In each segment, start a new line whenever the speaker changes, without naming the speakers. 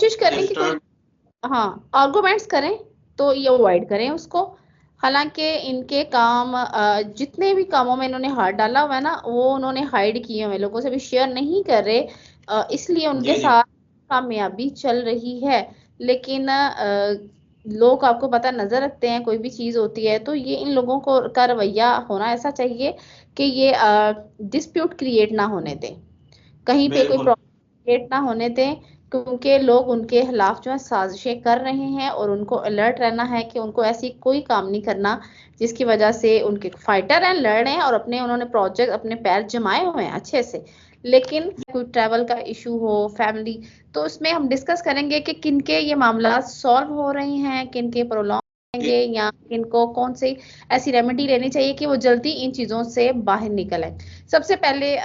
कोशिश करें कि कोई आर्गुमेंट्स करें तो ये अवॉइड करें उसको। हालांकि इनके काम जितने भी कामों में इन्होंने हाथ डाला हुआ है ना, वो उन्होंने हाइड किए हुए, लोगों से भी शेयर नहीं कर रहे, इसलिए उनके साथ कामयाबी चल रही है। लेकिन लोग, आपको पता, नजर रखते हैं, कोई भी चीज होती है तो ये इन लोगों को का रवैया होना ऐसा चाहिए कि ये डिस्प्यूट क्रिएट ना होने दें, कहीं पे कोई प्रॉब्लम क्रिएट ना होने दें, क्योंकि लोग उनके खिलाफ जो है साजिशें कर रहे हैं और उनको अलर्ट रहना है कि उनको ऐसी कोई काम नहीं करना जिसकी वजह से उनके फाइटर हैं, लड़ रहे हैं और उन्होंने प्रोजेक्ट अपने पैर जमाए हुए हैं अच्छे से, लेकिन कोई ट्रैवल का इशू हो, फैमिली, तो उसमें हम डिस्कस करेंगे कि किनके ये मामला सॉल्व हो रहे हैं, किनके प्रोलॉन्ग होंगे, या इनको कौन सी ऐसी रेमेडी लेनी चाहिए कि वो जल्दी इन चीजों से बाहर निकले। सबसे पहले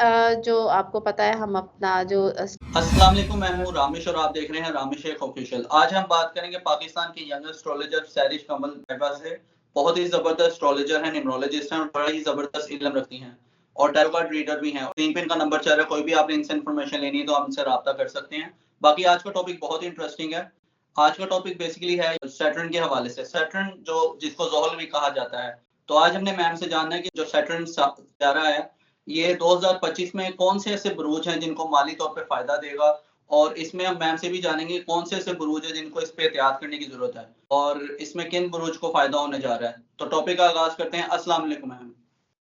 जो आपको पता है, हम अपना जो
अस्सलाम वालेकुम, मैं हूं रामिश और आप देख रहे हैं रामिश शेख ऑफिशियल। आज हम बात करेंगे पाकिस्तान के यंग एस्ट्रोलॉजर सैरिश कमल टैबा से। बहुत ही जबरदस्त एस्ट्रोलॉजर हैं, न्यूमरोलॉजिस्ट हैं और बड़ा ही जबरदस्त इल्म रखती हैं और टैरो कार्ड रीडर भी हैं। स्क्रीन पे इनका नंबर चल रहा है, कोई भी आपने इनसे इन्फॉर्मेशन लेनी है तो आप इनसे राब्ता कर सकते हैं। बाकी आज का टॉपिक बहुत ही इंटरेस्टिंग है। आज का टॉपिक बेसिकली है सैटर्न के हवाले से। सैटर्न जो जिसको ज़ोहल भी कहा जाता है, तो आज हमने मैम से जानना है कि जो सैटर्न सितारा है ये 2025 में कौन से ऐसे बुरूज हैं जिनको माली तौर पे फायदा देगा, और इसमें हम मैम से भी जानेंगे कौन से ऐसे बुरूज हैं जिनको इस पे एहतियात करने की जरूरत है और इसमें किन बुरूज को फायदा होने जा रहा है। तो टॉपिक का आगाज करते हैं। अस्सलाम वालेकुम मैम।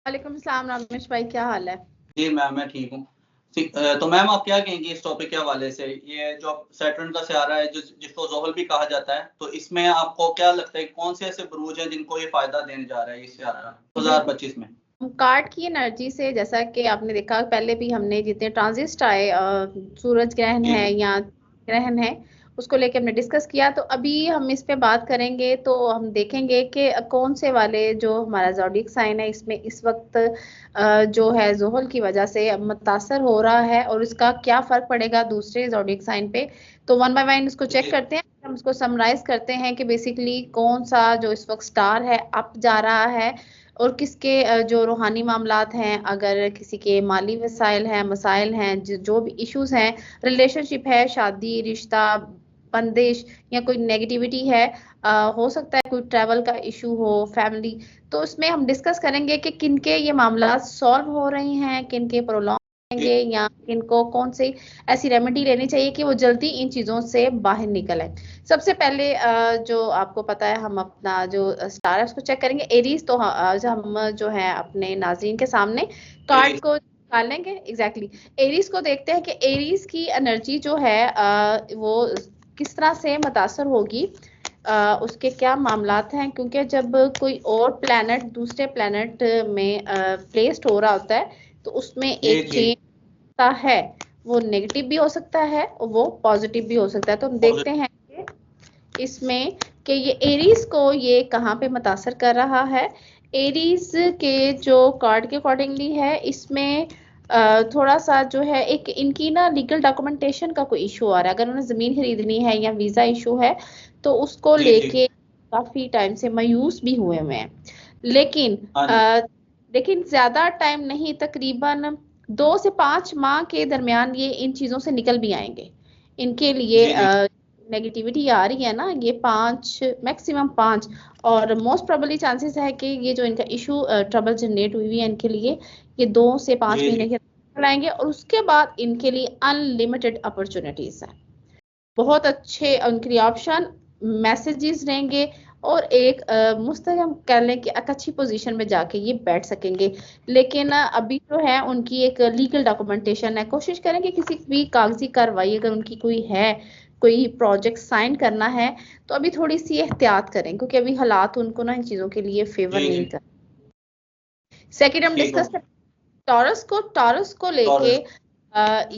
वालेकुम सलाम रमेश भाई, क्या हाल है?
जी मैम, मैं ठीक हूँ। तो मैम आप क्या कहेंगी इस टॉपिक के हवाले से? ये जो सैटर्न का सितारा है जिसको ज़ोहल भी कहा जाता है, तो इसमें आपको क्या लगता है कौन से ऐसे बुरूज हैं जिनको ये फायदा देने जा रहा है ये सितारा 2025 में?
कार्ड की एनर्जी से, जैसा कि आपने देखा पहले भी हमने जितने ट्रांजिस्ट आए, सूरज ग्रहण है या ग्रहण है, उसको लेके हमने डिस्कस किया। तो अभी हम इस पे बात करेंगे तो हम देखेंगे कि कौन से वाले जो हमारा ज़ोडिक साइन है इसमें इस वक्त जो है ज़ोहल की वजह से मुतासर हो रहा है और इसका क्या फर्क पड़ेगा दूसरे ज़ोडिक साइन पे। तो वन बाय वन इसको चेक करते हैं, हम इसको समराइज करते हैं कि बेसिकली कौन सा जो इस वक्त स्टार है अप जा रहा है और किसके जो रूहानी मामलात हैं, अगर किसी के माली वसाइल हैं, मसाइल हैं, जो भी इश्यूज हैं, रिलेशनशिप है, शादी, रिश्ता, बंदिश या कोई नेगेटिविटी है, हो सकता है कोई ट्रैवल का इशू हो, फैमिली, तो उसमें हम डिस्कस करेंगे कि किनके ये मामला सॉल्व हो रहे हैं, किनके प्रोलॉन्ग होंगे, या इनको कौन सी ऐसी रेमेडी लेनी चाहिए कि वो जल्दी इन चीजों से बाहर निकले। सबसे पहले जो आपको पता है, हम अपना जो स्टार है उसको चेक करेंगे, एरीज। तो आज हम जो है अपने नाज़रीन के सामने कार्ड को निकालेंगे। एग्जैक्टली एरीज को देखते हैं कि एरीज की एनर्जी जो है वो किस तरह से मुतासर होगी, उसके क्या मामलात हैं, क्योंकि जब कोई और प्लैनेट दूसरे प्लैनेट में प्लेस्ड हो रहा होता है तो उसमें एक चेंज होता है, वो नेगेटिव भी हो सकता है और वो पॉजिटिव भी हो सकता है। तो हम देखते हैं कि इसमें कि ये एरीज को ये कहाँ पे मुतासर कर रहा है। एरीज के जो कार्ड के अकॉर्डिंगली है, इसमें थोड़ा सा जो है एक इनकी ना लीगल डॉक्यूमेंटेशन का कोई इशू आ रहा है। अगर उन्हें जमीन खरीदनी है या वीजा इशू है तो उसको लेके काफी टाइम से मायूस भी हुए हैं, लेकिन लेकिन ज्यादा टाइम नहीं, तकरीबन 2 से 5 माह के दरमियान ये इन चीजों से निकल भी आएंगे। इनके लिए नेगेटिविटी आ रही है ना, ये 5 मैक्सिमम 5, और मोस्ट प्रोबेबली चांसेस है कि ये जो इनका इशू ट्रबल जनरेट हुई है इनके लिए, ये 2 से 5 महीने के लाएंगे और उसके बाद इनके लिए अनलिमिटेड अपॉर्चुनिटीज है, बहुत अच्छे उनके ऑप्शन मैसेजेस रहेंगे और एक मुस्तहकम कह लें कि एक अच्छी पोजीशन में जाके ये बैठ सकेंगे। लेकिन अभी जो है उनकी एक लीगल डॉक्यूमेंटेशन है, कोशिश करेंगे किसी भी कागजी कार्रवाई अगर उनकी कोई है, कोई प्रोजेक्ट साइन करना है, तो अभी थोड़ी सी एहतियात करें, क्योंकि अभी हालात उनको ना इन चीजों के लिए फेवर नहीं कर। सेकंड हम डिस्कस टॉरस को लेके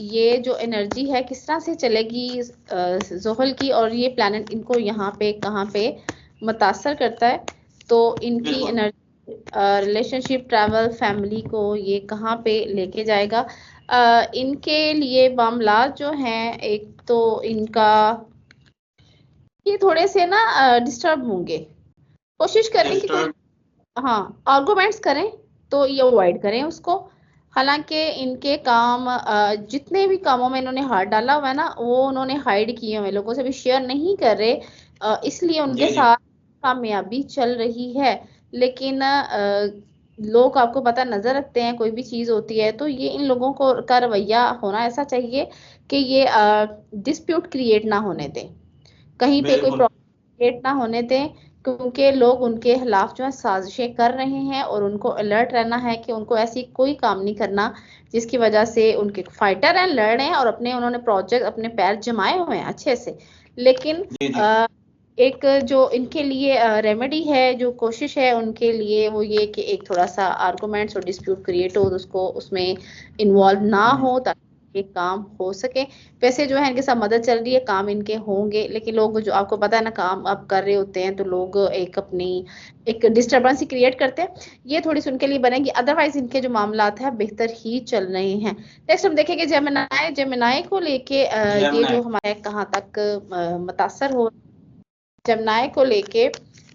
ये जो एनर्जी है किस तरह से चलेगी ज़ोहल की, और ये प्लैनेट इनको यहाँ पे कहाँ पे मुतासर करता है, तो इनकी एनर्जी, रिलेशनशिप, ट्रैवल, फैमिली को ये कहाँ पे लेके जाएगा। इनके लिए मामला जो हैं, एक तो इनका ये थोड़े से ना डिस्टर्ब होंगे, कोशिश करें कि कोई आर्गुमेंट्स करें तो ये अवॉइड करें उसको। हालांकि इनके काम जितने भी कामों में इन्होंने हाथ डाला हुआ है ना, वो उन्होंने हाइड किए हुए, लोगों से भी शेयर नहीं कर रहे, इसलिए उनके
जी जी
साथ कामयाबी चल रही है। लेकिन लोग, आपको पता, नजर रखते हैं, कोई भी चीज होती है तो ये इन लोगों को का रवैया होना ऐसा चाहिए कि ये डिस्प्यूट क्रिएट ना होने दें, कहीं पे कोई
बिल्कुल।
प्रॉब्लम क्रिएट ना होने दें, क्योंकि लोग उनके खिलाफ जो है साजिशें कर रहे हैं, और उनको अलर्ट रहना है कि उनको ऐसी कोई काम नहीं करना जिसकी वजह से उनके फाइटर हैं, लड़ रहे हैं, और अपने उन्होंने प्रोजेक्ट अपने पैर जमाए हुए हैं अच्छे से, लेकिन
जी जी
एक जो इनके लिए रेमेडी है, जो कोशिश है उनके लिए, वो ये कि एक थोड़ा सा आर्गुमेंट्स और डिस्प्यूट क्रिएट हो तो उसको उसमें इन्वॉल्व ना
हम्म,
हो, ताकि ये काम हो सके। वैसे जो है इनके साथ मदद चल रही है, काम इनके होंगे, लेकिन लोग जो, आपको पता है ना, काम आप कर रहे होते हैं तो लोग एक अपनी एक डिस्टरबेंस ही क्रिएट करते हैं, ये थोड़ी सी उनके लिए बनेगी। अदरवाइज इनके जो मामलात है बेहतर ही चल रहे हैं। नेक्स्ट हम देखेंगे जेमिनाई। जेमिनाई को लेके ये
जेमिनी।
जो हमारे कहाँ तक मुतासर हो, जमनाय को लेके,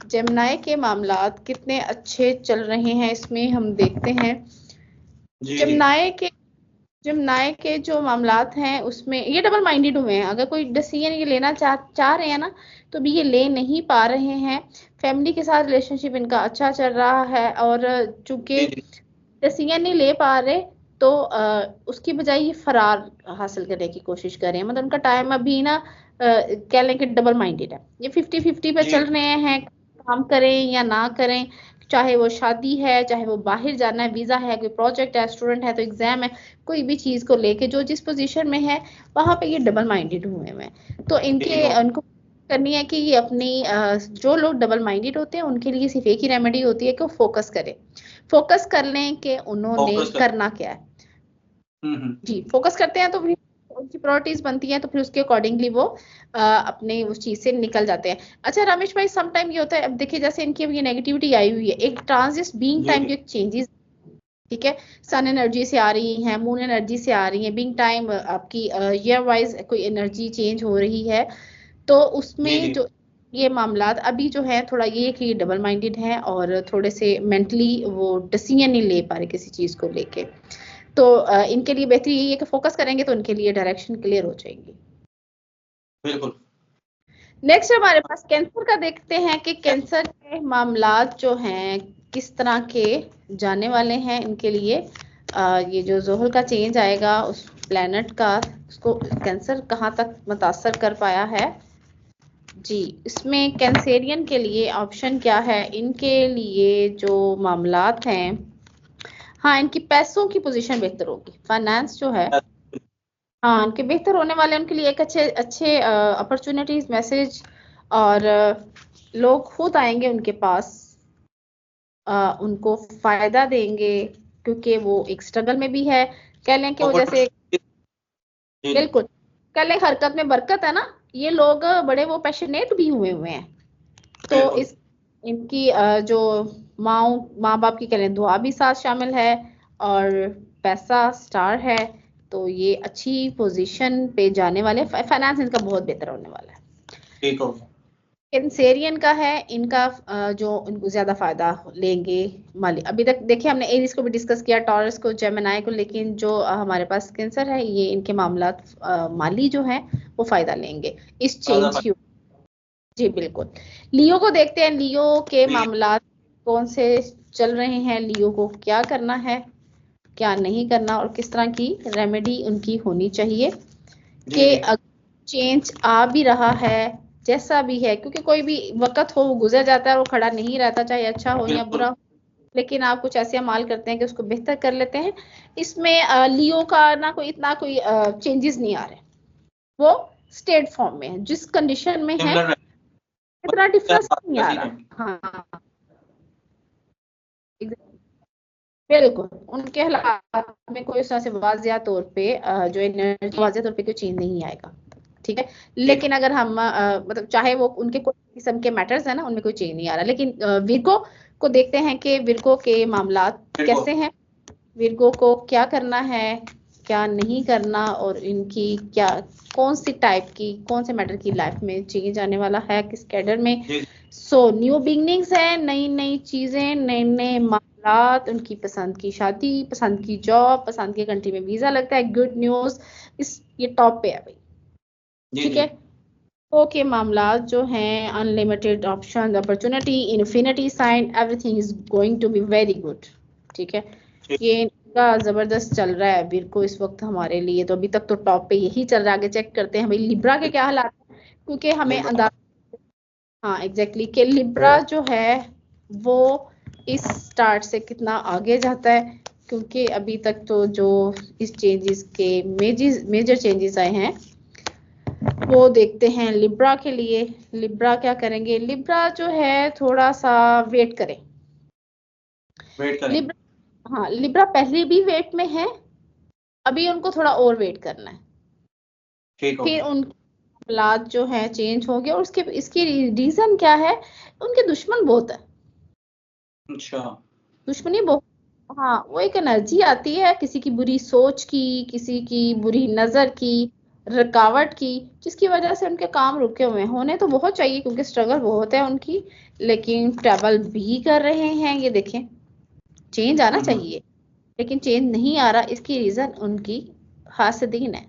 जमनाय के मामलात कितने अच्छे चल रहे हैं इसमें हम देखते हैं।
जी जी
जमनाय के जमनाय के जो मामलात हैं उसमें ये डबल माइंडेड हुए हैं, अगर कोई डिसीजन ये लेना चाह रहे हैं ना, तो भी ये ले नहीं पा रहे हैं। फैमिली के साथ रिलेशनशिप इनका अच्छा चल रहा है, और चूंकि
जी जी
डिसीजन नहीं ले पा रहे, तो उसकी बजाय ये फरार हासिल करने की कोशिश कर रहे हैं, मतलब उनका टाइम अभी ना कह लें कि डबल माइंडेड है, ये 50-50 पे
जी
चल रहे हैं, काम करें या ना करें, चाहे वो शादी है, चाहे वो बाहर जाना है, वीजा है, कोई प्रोजेक्ट है, स्टूडेंट है तो एग्जाम है, कोई भी चीज को लेके जो जिस पोजीशन में है वहां पे ये डबल माइंडेड हुए हैं। तो
ठीक
इनके
हो।
उनको करनी है कि ये अपनी जो लोग डबल माइंडेड होते हैं उनके लिए सिर्फ एक ही रेमेडी होती है कि वो फोकस करें, फोकस कर लें कि उन्होंने
फोकस कर।
करना क्या है।
हम्म।
जी, फोकस करते हैं तो फिर उनकी प्रायोरिटीज बनती हैं, तो फिर उसके अकॉर्डिंगली वो अपने उस चीज से निकल जाते हैं। अच्छा रमेश भाई, सम टाइम ये होता है, अब देखिए जैसे इनकी अब ये नेगेटिविटी आई हुई है, एक ट्रांजिट बीइंग
जी
टाइम
जी
जो एक चेंजेस, ठीक है, सन एनर्जी से आ रही हैं, मून एनर्जी से आ रही हैं, बीइंग टाइम आपकी ईयर वाइज कोई एनर्जी चेंज हो रही है, तो
जी
उसमें
जी
जो ये मामलात अभी जो है थोड़ा ये कि डबल माइंडेड है, और थोड़े से मेंटली वो डिसीजन नहीं ले पा रहे किसी चीज को लेके, तो इनके लिए बेहतर यही है कि फोकस करेंगे तो इनके लिए डायरेक्शन क्लियर हो जाएगी।
बिल्कुल।
नेक्स्ट हमारे पास कैंसर का देखते हैं कि कैंसर के मामलात जो हैं किस तरह के जाने वाले हैं इनके लिए। ये जो जोहल का चेंज आएगा उस प्लेनेट का, उसको कैंसर कहाँ तक मुतासर कर पाया है। जी, इसमें कैंसेरियन के लिए ऑप्शन क्या है, इनके लिए जो मामलात हैं, हाँ इनकी पैसों की पोजीशन बेहतर होगी, फाइनेंस जो है, हाँ उनके बेहतर होने वाले हैं, उनके लिए एक अच्छे अच्छे अपॉर्चुनिटीज मैसेज, और लोग खुद आएंगे उनके पास, उनको फायदा देंगे, क्योंकि वो एक स्ट्रगल में भी है, कह लें कि वो जैसे,
जी जी
बिल्कुल, कह लें हरकत में बरकत है ना, ये लोग बड़े वो पैशनेट भी हुए हुए हैं, तो
बिल्कुल।
इस इनकी जो माँ बाप की कह लें दुआ भी साथ शामिल है, और पैसा स्टार है, तो ये अच्छी पोजीशन पे जाने वाले, फाइनेंस इनका बहुत बेहतर होने वाला है।
ठीक हो।
कैंसेरियन का है, इनका जो इनको ज्यादा फायदा लेंगे माली, अभी तक देखिए हमने एरीज को भी डिस्कस किया, टॉरस को, जेमिनाई को, लेकिन जो हमारे पास कैंसर है, ये इनके मामलात माली जो है वो फायदा लेंगे इस
ज्यादा
चेंज की। जी बिल्कुल। लियो को देखते हैं, लियो के
फायदा।
मामलात कौन से चल रहे हैं, लियो को क्या करना है, क्या नहीं करना, और किस तरह की रेमेडी उनकी होनी चाहिए
जी
कि
जी
अगर चेंज आ भी रहा है, जैसा भी है, क्योंकि कोई भी वक्त हो वो गुजर जाता है, वो खड़ा नहीं रहता, चाहे अच्छा हो या
बिल्कुल।
बुरा हो, लेकिन आप कुछ ऐसे अमाल करते हैं कि उसको बेहतर कर लेते हैं। इसमें लियो का ना कोई इतना कोई चेंजेस नहीं आ रहे, वो स्टेट फॉर्म में है, जिस कंडीशन में है
सिमिलर
इतना डिफरेंस नहीं आ
वैसी है।
रहा। हाँ बिल्कुल, उनके हालात में कोई इस तरह से वाजिया तौर पे जो एनर्जी वाजिया तौर पे कोई चेंज नहीं आएगा, ठीक है।
ठीक
लेकिन अगर हम मतलब चाहे वो उनके कोई किस्म के मैटर्स है ना, उनमें कोई चेंज नहीं आ रहा, लेकिन विर्गो को देखते हैं कि विर्गो के मामलात
बिल्कुल।
कैसे हैं, विर्गो को क्या करना है, क्या नहीं करना और इनकी क्या कौन सी टाइप की कौन से मैटर की लाइफ में चेंज आने वाला है किस कैडर में। सो न्यू बिगनिंग्स है, नई नई चीजें, नए नए मामलात, उनकी पसंद की शादी, पसंद की जॉब, पसंद की कंट्री में वीजा लगता है, गुड न्यूज, इस ये टॉप पे है भाई। ठीक है। ओके, मामलात जो हैं unlimited option, opportunity, infinity sign, everything is going to be very good. ठीक है, ये इनका जबरदस्त चल रहा है बिल्कुल इस वक्त हमारे लिए। तो अभी तक तो टॉप पे यही चल रहा है। आगे चेक करते हैं भाई लिब्रा के क्या हालात हैं, क्योंकि हमें अंदाजा, हाँ एग्जैक्टली, कि लिब्रा जो है वो इस स्टार्ट से कितना आगे जाता है, क्योंकि अभी तक तो जो इस चेंजेस के मेजर चेंजेस आए हैं वो देखते हैं लिब्रा के लिए। लिब्रा क्या करेंगे, लिब्रा जो है थोड़ा सा वेट करें। लिब्रा, हाँ लिब्रा पहले भी वेट में है, अभी उनको थोड़ा और वेट करना है, फिर उनके हालात जो है चेंज हो गए। और उसके इसकी रीजन क्या है, उनके दुश्मन बहुत है।
अच्छा,
दुश्मनी बहुत, हाँ वो एक एनर्जी आती है किसी की बुरी सोच की, किसी की बुरी नजर की, रुकावट की, जिसकी वजह से उनके काम रुके हुए हैं। होने तो बहुत चाहिए क्योंकि स्ट्रगल बहुत है उनकी, लेकिन ट्रैवल भी कर रहे हैं। ये देखें, चेंज आना चाहिए लेकिन चेंज नहीं आ रहा, इसकी रीजन उनकी हासदीन है।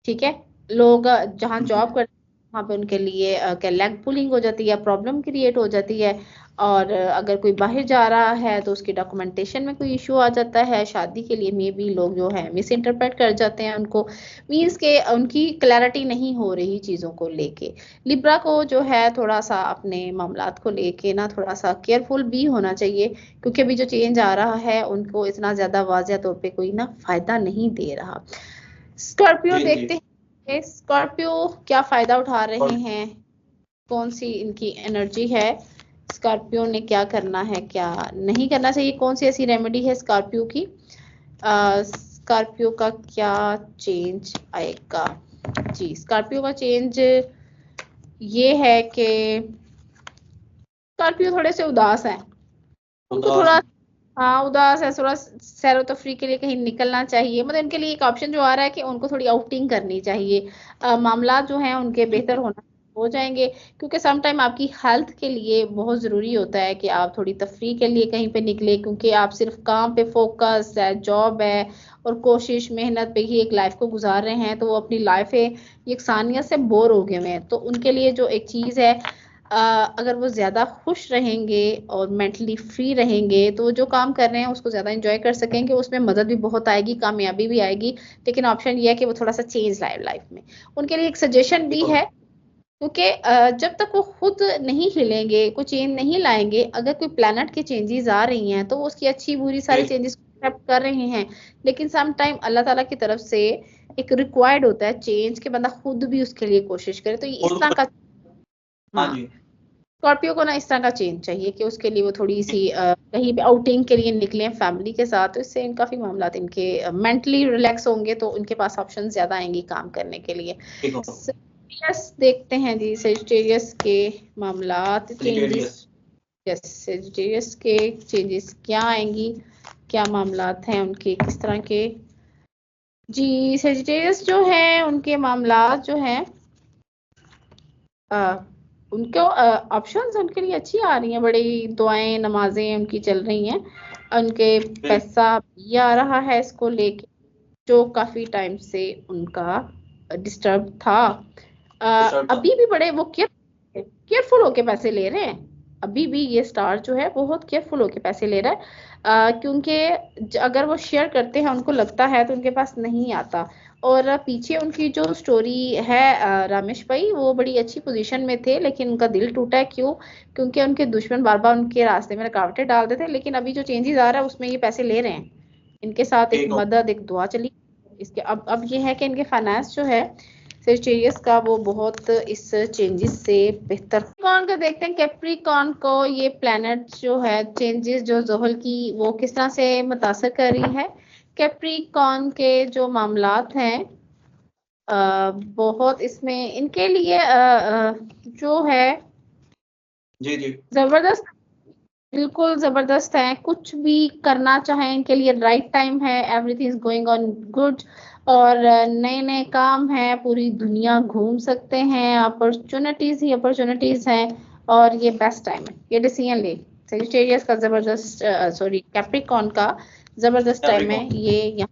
ठीक है, लोग जहाँ जॉब करते हैं वहाँ पे उनके लिए क्या लेग पुलिंग हो जाती है, प्रॉब्लम क्रिएट हो जाती है। और अगर कोई बाहर जा रहा है तो उसकी डॉक्यूमेंटेशन में कोई इशू आ जाता है। शादी के लिए मे भी लोग जो है मिस इंटरप्रेट कर जाते हैं उनको, मीन्स के उनकी क्लैरिटी नहीं हो रही चीज़ों को लेके। लिब्रा को जो है थोड़ा सा अपने मामलात को लेके ना थोड़ा सा केयरफुल भी होना चाहिए, क्योंकि अभी जो चेंज आ रहा है उनको इतना ज़्यादा वाज़िया तौर पे कोई ना फायदा नहीं दे रहा। स्कॉर्पियो देखते हैं, स्कॉर्पियो क्या फायदा उठा रहे हैं, कौन सी इनकी एनर्जी है, स्कॉर्पियो ने क्या करना है क्या नहीं करना चाहिए, कौन सी ऐसी रेमेडी है स्कॉर्पियो की। स्कॉर्पियो का क्या चेंज आएगा जी। स्कॉर्पियो का चेंज ये है कि स्कॉर्पियो थोड़े से उदास हैं, उनको थोड़ा, हाँ उदास है, थोड़ा सैर व तफरी के लिए कहीं निकलना चाहिए। मतलब इनके लिए एक ऑप्शन जो आ रहा है कि उनको थोड़ी आउटिंग करनी चाहिए। मामला जो हैं उनके बेहतर हो जाएंगे, क्योंकि सम टाइम आपकी हेल्थ के लिए बहुत ज़रूरी होता है कि आप थोड़ी तफरी के लिए कहीं पे निकले, क्योंकि आप सिर्फ काम पे फोकस है, जॉब है और कोशिश मेहनत पे ही एक लाइफ को गुजार रहे हैं, तो वो अपनी लाइफ यकसानियत से बोर हो गए हुए हैं। तो उनके लिए जो एक चीज़ है, अगर वो ज़्यादा खुश रहेंगे और मेंटली फ्री रहेंगे तो जो काम कर रहे हैं उसको ज़्यादा एंजॉय कर सकेंगे, उसमें मदद भी बहुत आएगी, कामयाबी भी आएगी। लेकिन ऑप्शन ये है कि वो थोड़ा सा चेंज लाए लाइफ में। उनके लिए एक सजेशन भी है, क्योंकि जब तक वो खुद नहीं हिलेंगे, कोई चेंज नहीं लाएंगे, अगर कोई प्लैनेट की चेंजेस आ रही हैं तो वो उसकी अच्छी बुरी सारी चेंजेस एक्सेप्ट कर रहे हैं। लेकिन सम टाइम अल्लाह ताला की तरफ से एक रिक्वायर्ड होता है चेंज, के बंदा खुद भी उसके लिए कोशिश करे। तो ये इस तरह का, हाँ स्कॉर्पियो को ना इस तरह का चेंज चाहिए कि उसके लिए वो थोड़ी सी कहीं पे आउटिंग के लिए निकले फैमिली के साथ, तो इससे इनका मामला इनके मेंटली रिलैक्स होंगे, तो उनके पास ऑप्शन ज्यादा आएंगी काम करने के लिए। सेजिटेरियस देखते हैं जी, सेजिटेरियस के मामलात चेंजेस, यस सेजिटेरियस के चेंजेस क्या आएंगी, क्या मामलात हैं उनके, किस तरह के जी। सेजिटेरियस जो है उनके मामलात जो हैं उनको ऑप्शंस उनके लिए अच्छी आ रही हैं, बड़ी दुआएं नमाजें उनकी चल रही हैं, उनके पैसा भी आ रहा है इसको लेके, जो काफी टाइम से उनका डिस्टर्ब था। अभी भी बड़े वो केयरफुल होके पैसे ले रहे हैं। अभी भी ये स्टार जो है बहुत केयरफुल होके पैसे ले रहा है, क्योंकि अगर वो शेयर करते हैं उनको लगता है तो उनके पास नहीं आता। और पीछे उनकी जो स्टोरी है रामेश भाई, वो बड़ी अच्छी पोजीशन में थे लेकिन उनका दिल टूटा है। क्यों? क्योंकि उनके दुश्मन बार बार उनके रास्ते में रुकावटें डालते थे, लेकिन अभी जो चेंजेस आ रहा है उसमें ये पैसे ले रहे हैं। इनके साथ एक मदद, एक दुआ चली इसके। अब ये है कि इनके फाइनेंस जो है सेजिटेरियस का वो बहुत इस चेंजेस से बेहतर। कैप्रिकॉर्न का देखते हैं, कैप्रिकॉर्न को ये प्लैनेट जो है चेंजेस जो ज़ोहल की वो किस तरह से मुतासर कर रही है। कैप्रिकॉर्न के जो मामलात हैं बहुत इसमें इनके लिए जो है
जी
जबरदस्त बिल्कुल जबरदस्त है, कुछ भी करना चाहें इनके लिए राइट टाइम है, everything is going on good. और नए नए काम है, पूरी दुनिया घूम सकते हैं, अपॉर्चुनिटीज ही अपॉर्चुनिटीज हैं। और ये बेस्ट टाइम है, ये डिसीजन ले। सेजिटेरियस का जबरदस्त, सॉरी कैप्रिकॉर्न का जबरदस्त टाइम है
कैप्रिकॉर्न।
ये यहाँ।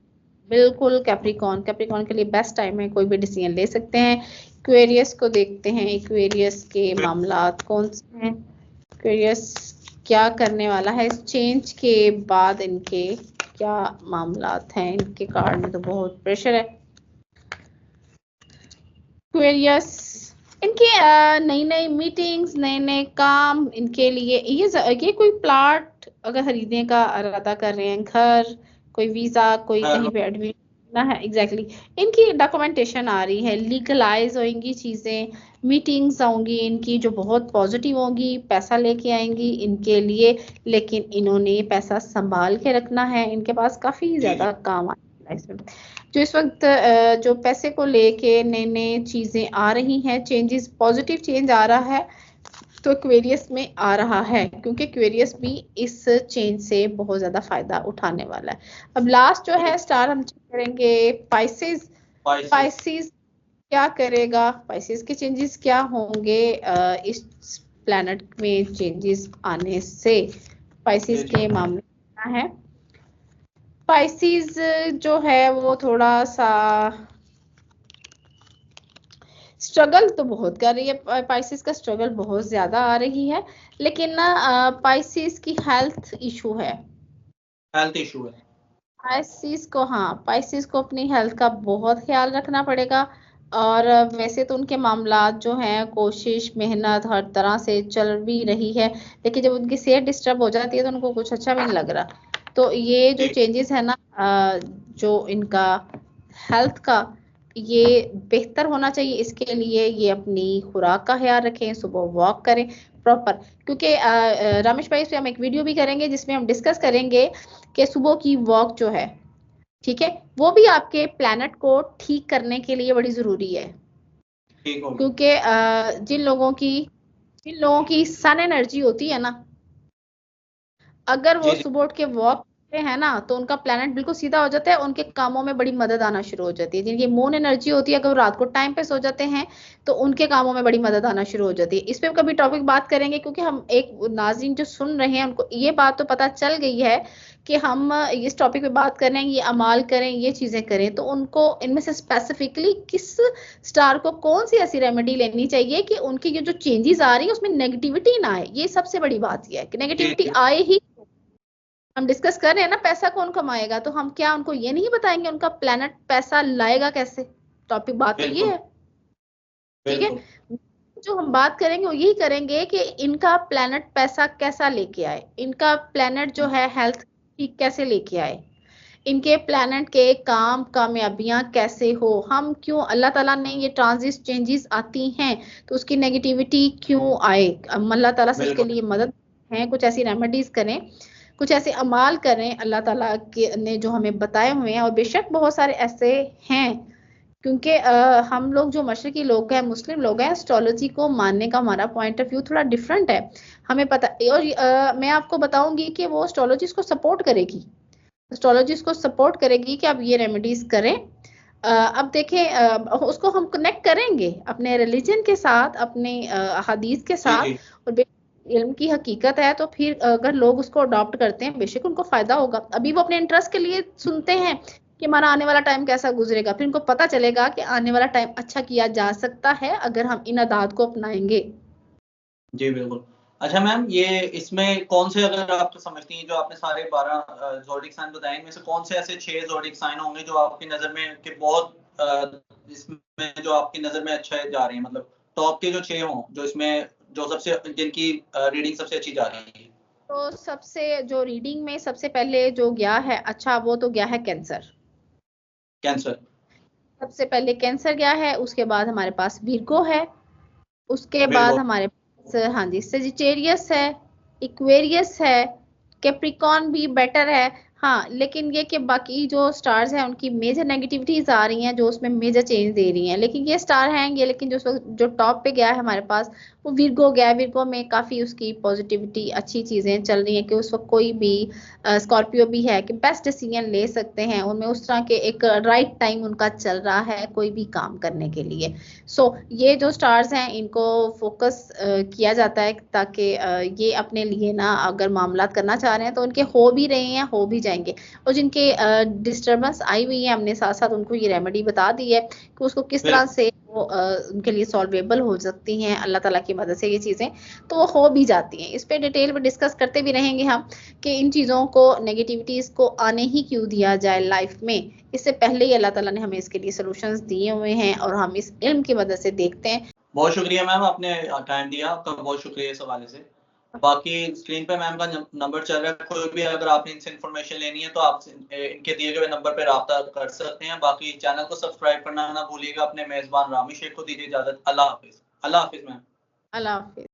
बिल्कुल कैप्रिकॉर्न, कैप्रिकॉर्न के लिए बेस्ट टाइम है, कोई भी डिसीजन ले सकते हैं। एक्वेरियस को देखते हैं, एक्वेरियस के मामलात कौन से हैं। एक्वेरियस क्या करने वाला है इस चेंज के बाद, इनके क्या मामलात हैं, इनके कार्ड में तो बहुत प्रेशर है। एक्वेरियस, इनके नई नई मीटिंग्स, नए नए काम इनके लिए। ये कोई प्लॉट अगर खरीदने का इरादा कर रहे हैं, घर, कोई वीजा, कोई कहीं पे एडमिशन ना है, एग्जैक्टली इनकी डॉक्यूमेंटेशन आ रही है, लीगलाइज होंगी चीजें, मीटिंग्स होंगी इनकी जो बहुत पॉजिटिव होंगी, पैसा लेके आएंगी इनके लिए। लेकिन इन्होंने ये पैसा संभाल के रखना है, इनके पास काफी ज्यादा काम आएगा इसमें। जो इस वक्त जो पैसे को लेके नई नई चीजें आ रही हैं, चेंजेस, पॉजिटिव चेंज आ रहा है, तो एक्वेरियस में आ रहा है, क्योंकि एक्वेरियस भी इस चेंज से बहुत ज्यादा फायदा उठाने वाला है। अब लास्ट जो है स्टार हम चेक करेंगे पाइसेस। पाइसेस क्या करेगा, पाइसेस के चेंजेस क्या होंगे इस प्लैनेट में चेंजेस आने से, पाइसेस के मामले क्या है। पाइसेस जो है वो थोड़ा सा स्ट्रगल तो बहुत कर रही है, पाइसेस का स्ट्रगल बहुत ज्यादा आ रही है, लेकिन ना पाइसेस की हेल्थ इशू है।
हेल्थ इशू है
पाइसेस को, हाँ पाइसेस को अपनी हेल्थ का बहुत ख्याल रखना पड़ेगा। और वैसे तो उनके मामलात जो हैं, कोशिश मेहनत हर तरह से चल भी रही है, लेकिन जब उनकी सेहत डिस्टर्ब हो जाती है तो उनको कुछ अच्छा भी नहीं लग रहा। तो ये जो चेंजेस है ना, जो इनका हेल्थ का, ये बेहतर होना चाहिए। इसके लिए ये अपनी खुराक का ख्याल रखें, सुबह वॉक करें प्रॉपर, क्योंकि रमेश भाई इस पे हम एक वीडियो भी करेंगे जिसमें हम डिस्कस करेंगे कि सुबह की वॉक जो है, ठीक है, वो भी आपके प्लैनेट को ठीक करने के लिए बड़ी जरूरी है। क्योंकि जिन लोगों की सन एनर्जी होती है ना, अगर वो सुबह उठ के वॉक करते हैं ना, तो उनका प्लैनेट बिल्कुल सीधा हो जाता है, उनके कामों में बड़ी मदद आना शुरू हो जाती है। जिनकी मून एनर्जी होती है, अगर वो रात को टाइम पे सो जाते हैं तो उनके कामों में बड़ी मदद आना शुरू हो जाती है। इस पे हम कभी टॉपिक बात करेंगे, क्योंकि हम एक नाज़रीन जो सुन रहे हैं उनको ये बात तो पता चल गई है कि हम इस टॉपिक पे बात कर रहे हैं, ये अमाल करें, ये चीजें करें, तो उनको इनमें से स्पेसिफिकली किस स्टार को कौन सी ऐसी रेमेडी लेनी चाहिए कि उनकी ये जो चेंजेस आ रही है उसमें नेगेटिविटी ना आए। ये सबसे बड़ी बात ये है कि नेगेटिविटी आए ही। हम डिस्कस कर रहे हैं ना पैसा कौन कमाएगा, तो हम क्या उनको ये नहीं बताएंगे उनका प्लेनेट पैसा लाएगा कैसे। टॉपिक बात तो ये है, ठीक है। जो हम बात करेंगे वो यही करेंगे कि इनका प्लेनेट पैसा कैसा लेके आए, इनका प्लेनेट जो है हेल्थ ठीक कैसे लेके आए, इनके प्लेनेट के काम कामयाबियां कैसे हो। हम क्यों, अल्लाह ताला ने ये ट्रांजिट चेंजेस आती हैं तो उसकी नेगेटिविटी क्यों आए, अल्लाह ताला से इसके लिए मदद है, कुछ ऐसी रेमेडीज करें, कुछ ऐसे अमाल करें अल्लाह ताला के ने जो हमें बताए हुए हैं। और बेशक बहुत सारे ऐसे हैं, क्योंकि हम लोग जो मशरकी लोग हैं, मुस्लिम लोग हैं, एस्ट्रोलॉजी को मानने का हमारा पॉइंट ऑफ व्यू थोड़ा डिफरेंट है। हमें पता, और मैं आपको बताऊंगी कि वो एस्ट्रोलॉजी को सपोर्ट करेगी, एस्ट्रोलॉजिस्ट को सपोर्ट करेगी कि आप ये रेमेडीज करें। अब देखें, उसको हम कनेक्ट करेंगे अपने रिलीजन के साथ, अपने हदीस के साथ, और इल्म की हकीकत है तो फिर अगर लोग उसको अडॉप्ट करते हैं बेशक उनको फायदा होगा। अभी वो अपने इंटरेस्ट के लिए सुनते हैं कि हमारा आने वाला टाइम कैसा गुजरेगा, फिर उनको पता चलेगा कि आने वाला टाइम अच्छा किया जा सकता है अगर हम इन आदात को अपनाएंगे।
जी बिल्कुल। अच्छा मैम, ये इसमें कौन से, अगर आप तो समझती हैं, जो आपने सारे 12 ज़ोडिक साइन बताए, इनमें से कौन से ऐसे 6 ज़ोडिक साइन होंगे जो आपकी नज़र में कि बहुत इसमें जो आपकी नज़र में अच्छा जा रही है, मतलब टॉप के जो 6 हों जो इसमें, जो सबसे, जिनकी रीडिंग सबसे अच्छी जा रही है?
तो सबसे जो रीडिंग में सबसे पहले जो गया है अच्छा, वो तो गया है कैंसर।
कैंसर
सबसे पहले कैंसर गया है, उसके बाद हमारे पास विर्गो है, उसके बाद
बिल्कुल
हमारे पास हाँ जी सेजिटेरियस है, इक्वेरियस है, कैप्रिकॉर्न भी बेटर है। हाँ, लेकिन ये कि बाकी जो स्टार्स हैं उनकी मेजर नेगेटिविटीज आ रही हैं जो उसमें मेजर चेंज दे रही हैं, लेकिन ये स्टार हैं ये, लेकिन जो टॉप पे गया है हमारे पास वो विर्गो गया है। विर्गो में काफी उसकी पॉजिटिविटी अच्छी चीजें चल रही हैं कि उस वक्त कोई भी स्कॉर्पियो भी है कि बेस्ट डिसीजन ले सकते हैं, उनमें उस तरह के एक राइट टाइम उनका चल रहा है कोई भी काम करने के लिए। सो ये जो स्टार्स हैं इनको फोकस किया जाता है ताकि ये अपने लिए ना अगर मामला करना चाह रहे हैं तो उनके हो भी रहे हैं, हो भी जाएंगे। और जिनके डिस्टरबेंस आई हुई है हमने साथ साथ उनको ये रेमेडी बता दी है कि उसको किस तरह से वो उनके लिए सॉल्वेबल हो सकती हैं अल्लाह ताला की मदद से ये चीजें, तो वो हो भी जाती हैं। इस पे डिटेल में डिस्कस करते भी रहेंगे हम कि इन चीजों को, नेगेटिविटीज को आने ही क्यों दिया जाए लाइफ में। इससे पहले ही अल्लाह ताला ने हमें इसके लिए सॉल्यूशंस दिए हुए हैं और हम इस इल्म की मदद से देखते हैं।
बहुत शुक्रिया मैम, आपने टाइम दिया, आपका बहुत शुक्रिया इस हवाले से। बाकी स्क्रीन पे मैम का नंबर चल रहा है, कोई भी अगर आपने इनसे इन्फॉर्मेशन लेनी है तो आप इनके दिए गए नंबर पे राब्ता कर सकते हैं। बाकी चैनल को सब्सक्राइब करना ना भूलिएगा। अपने मेजबान रामी शेख को दीजिए इजाजत। अल्लाह हाफिज। अल्लाह हाफिज मैम।
अल्लाह हाफिज।